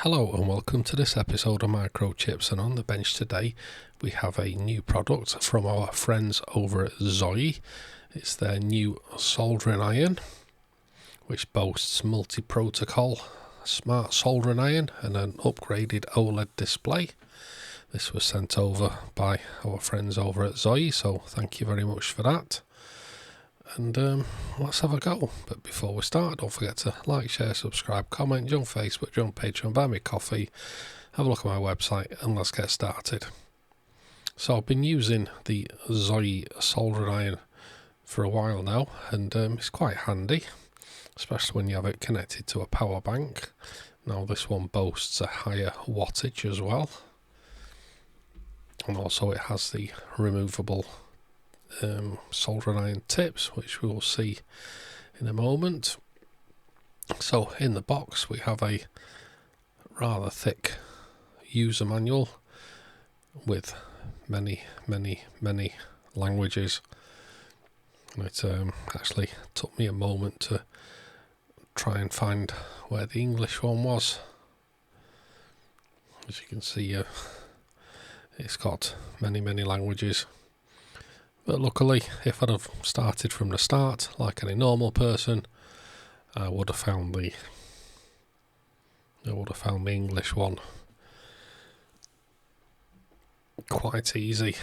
Hello and welcome to this episode of Microchips, and on the bench today we have a new product from our friends over at ZOYI. It's their new soldering iron which boasts multi-protocol Smart Soldering iron and an upgraded OLED display. This was sent over by our friends over at ZOYI, so thank you very much for that. And let's have a go. But before we start, don't forget to like, share, subscribe, comment, join Facebook, join Patreon, buy me coffee, have a look at my website, and let's get started. So I've been using the ZOYI soldering iron for a while now, and it's quite handy, especially when you have it connected to a power bank. Now this one boasts a higher wattage as well, and also it has the removable soldering iron tips, which we will see in a moment. So in the box we have a rather thick user manual with many languages. It actually took me a moment to try and find where the English one was. As you can see, it's got many languages. But luckily, if I'd have started from the start like any normal person, I would have found the English one quite easy,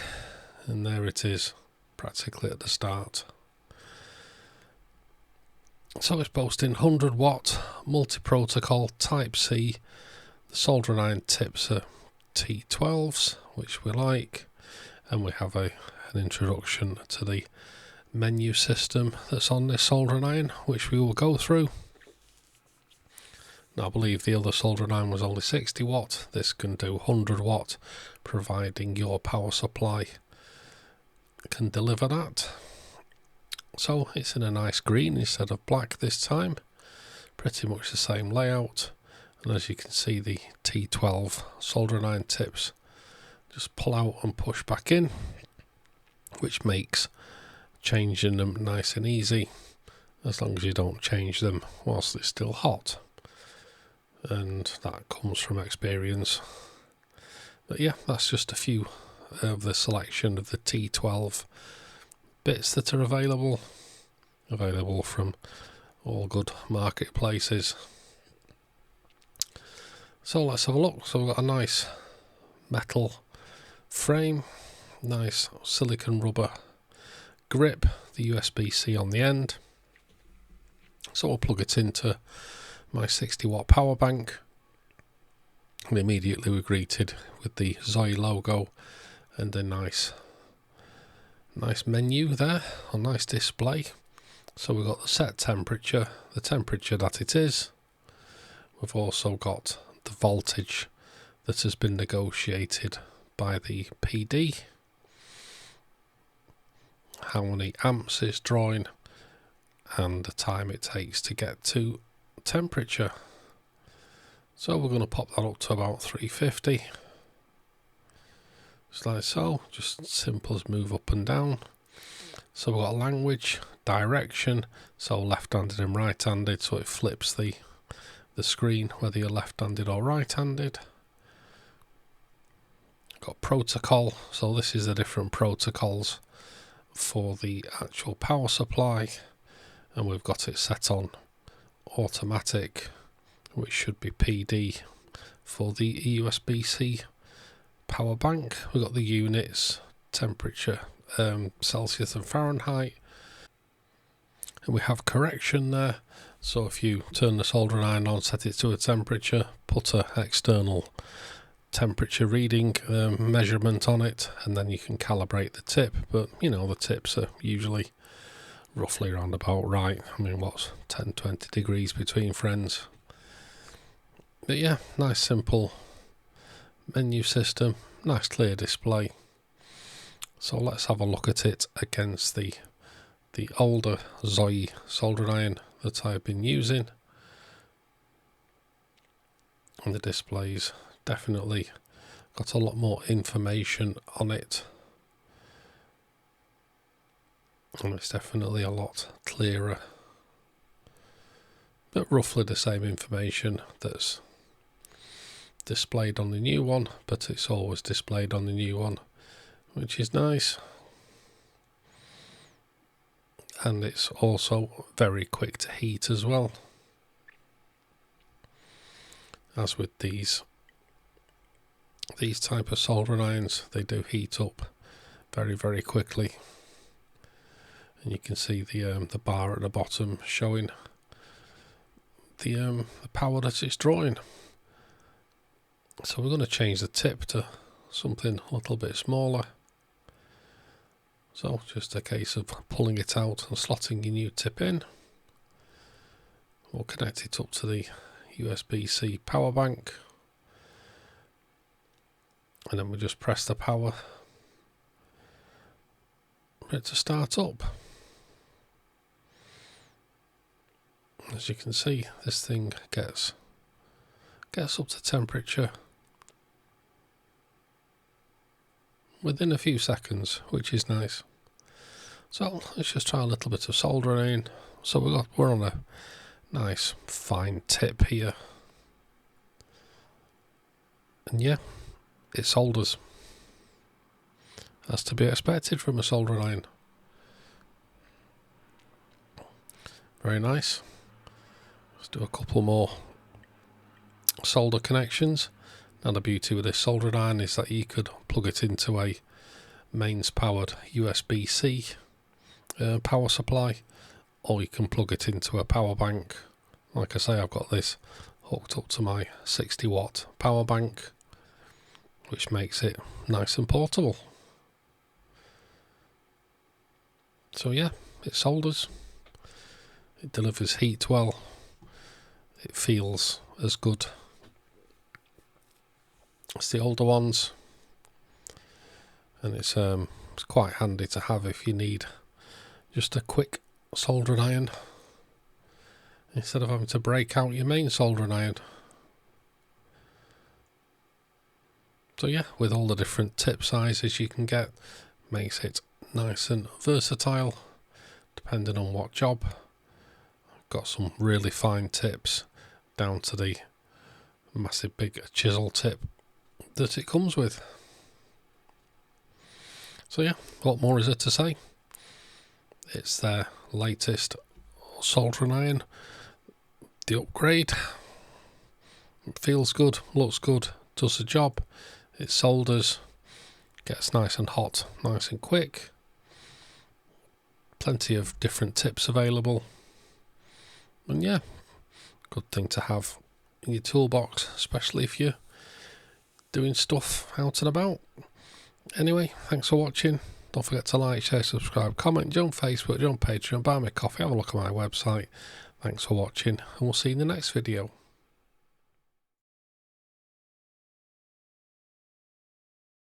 and there it is, practically at the start. So it's boasting 100 watt multi-protocol Type C. The soldering iron tips are T12s, which we like, and we have an introduction to the menu system that's on this soldering iron, which we will go through. Now, I believe the other soldering iron was only 60 watt. This can do 100 watt, providing your power supply can deliver that. So it's in a nice green instead of black this time. Pretty much the same layout, and as you can see, the T12 soldering iron tips just pull out and push back in, which makes changing them nice and easy, as long as you don't change them whilst it's still hot, and that comes from experience. But yeah, that's just a few of the selection of the T12 bits that are available from all good marketplaces. So let's have a look. So we've got a nice metal frame, nice silicon rubber grip, the USB-C on the end. So I'll plug it into my 60 watt power bank, and immediately we're greeted with the ZOYI logo and a nice menu there, a nice display. So we've got the set temperature, the temperature that it is. We've also got the voltage that has been negotiated by the PD, how many amps it's drawing, and the time it takes to get to temperature. So we're going to pop that up to about 350, just like so, just simple as move up and down. So we've got language, direction, so left-handed and right-handed, so it flips the screen whether you're left-handed or right-handed. Got protocol, so this is the different protocols for the actual power supply, and we've got it set on automatic, which should be PD for the USB-C power bank. We've got the units, temperature, Celsius and Fahrenheit, and we have correction there. So if you turn the soldering iron on, set it to a temperature, put an external temperature reading measurement on it, and then you can calibrate the tip. But you know, the tips are usually roughly around about right. I mean, what's 10-20 degrees between friends. But yeah, nice simple menu system, nice clear display. So let's have a look at it against the older ZOYI soldering iron that I've been using, and the display's definitely got a lot more information on it, and it's definitely a lot clearer, but roughly the same information that's displayed on the new one, but it's always displayed on the new one, which is nice. And it's also very quick to heat as well. As with these type of soldering irons, they do heat up very quickly. And you can see the bar at the bottom showing the power that it's drawing. So we're going to change the tip to something a little bit smaller. So just a case of pulling it out and slotting your new tip in. We'll connect it up to the USB-C power bank, and then we just press the power for it to start up. As you can see, this thing gets up to temperature within a few seconds, which is nice. So let's just try a little bit of soldering. So we're on a nice fine tip here, and yeah, it solders as to be expected from a soldering iron. Very nice. Let's do a couple more solder connections. Now the beauty with this soldering iron is that you could plug it into a mains powered USB-C power supply, or you can plug it into a power bank. Like I say, I've got this hooked up to my 60-watt power bank, which makes it nice and portable. So yeah, it solders, it delivers heat well, it feels as good as the older ones, and it's quite handy to have if you need just a quick soldering iron instead of having to break out your main soldering iron. So yeah, with all the different tip sizes you can get, makes it nice and versatile depending on what job. I've got some really fine tips down to the massive big chisel tip that it comes with. So yeah, what more is there to say? It's their latest soldering iron. The upgrade. It feels good, looks good, does the job. It solders, gets nice and hot, nice and quick. Plenty of different tips available. And yeah, good thing to have in your toolbox, especially if you're doing stuff out and about. Anyway, thanks for watching. Don't forget to like, share, subscribe, comment, join Facebook, join Patreon, buy me a coffee, have a look at my website. Thanks for watching, and we'll see you in the next video.